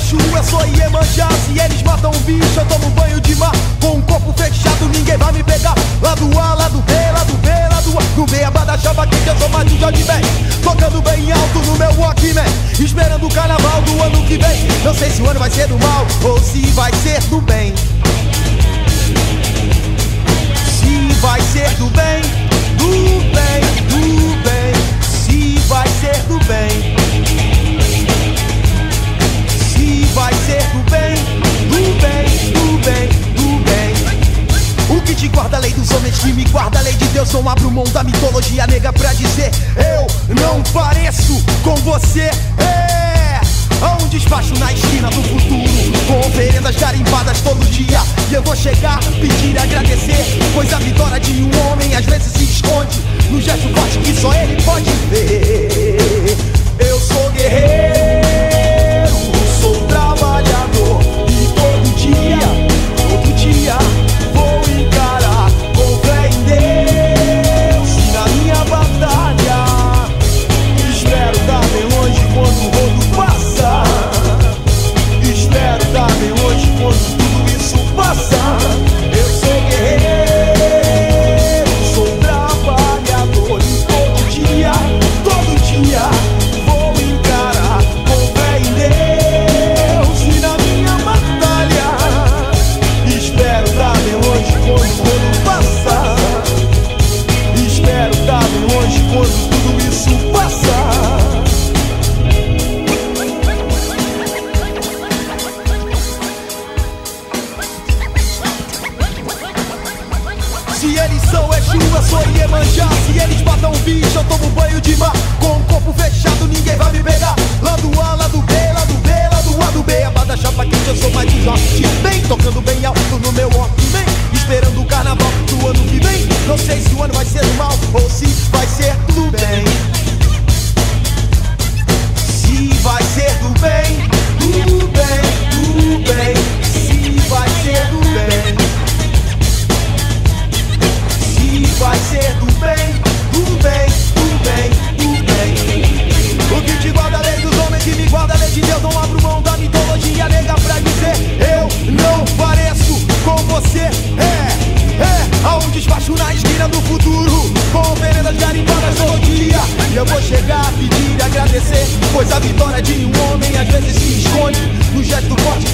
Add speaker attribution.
Speaker 1: Exu, eu sou Iemanjá. Se eles matam um bicho, eu tomo banho de mar. Com um corpo fechado, ninguém vai me pegar. Lá do A, lá do B, lá do B, lá do A. No meio da chapa quente, eu sou mais um Jorge Ben. Tocando bem alto no meu Walkman, esperando o carnaval do ano que vem. Não sei se o ano vai ser do mal ou se vai ser do bem. Se vai ser do bem, do bem, do bem. Se vai ser do bem. Se vai ser do bem, do bem, do bem, do bem. O que te guarda a lei dos homens, que me guarda a lei de Deus. Não abro mão da mitologia nega pra dizer: eu não pareço com você. Há um despacho na esquina do futuro, com oferendas garimbadas todo dia. E eu vou chegar, pedir e agradecer, pois a vitória de um homem às vezes se esconde no gesto forte que só ele pode ver. Eu sou guerreiro, sou trabalhador, e todo dia vou encarar com fé em Deus. E na minha batalha espero estar bem longe quando o rodo passa. Espero estar bem longe quando tudo isso passa. Eu sou guerreiro, sou trabalhador, e todo dia vou encarar com fé em Deus. E na minha batalha espero estar bem longe quando o rodo passa. Espero estar bem longe quando tudo isso passa. Se eles são Exu, eu sou Iemanjá. Se eles matam um bicho, eu tomo banho de mar. Com o corpo fechado, ninguém vai me pegar. Lá do A, lá do B, lá do B, lá do A do B. Abada chapa quente, eu sou mais um Jorge Ben. Tocando bem alto no meu Walkman, esperando o carnaval do ano que vem. Não sei se o ano vai ser do mal ou se vai ser do bem. Se vai ser do bem, do bem, do bem. Se vai ser do bem. Se vai ser do bem, do bem, do bem, do bem. O que te guarda a lei dos homens, que me guarda a lei de Deus. Não abro mão da mitologia nega pra dizer: eu não pareço com você. Há um despacho na esquina do futuro, com oferendas garimbadas todo dia. E eu vou chegar, pedir e agradecer, pois a vitória de um homem às vezes se esconde no gesto forte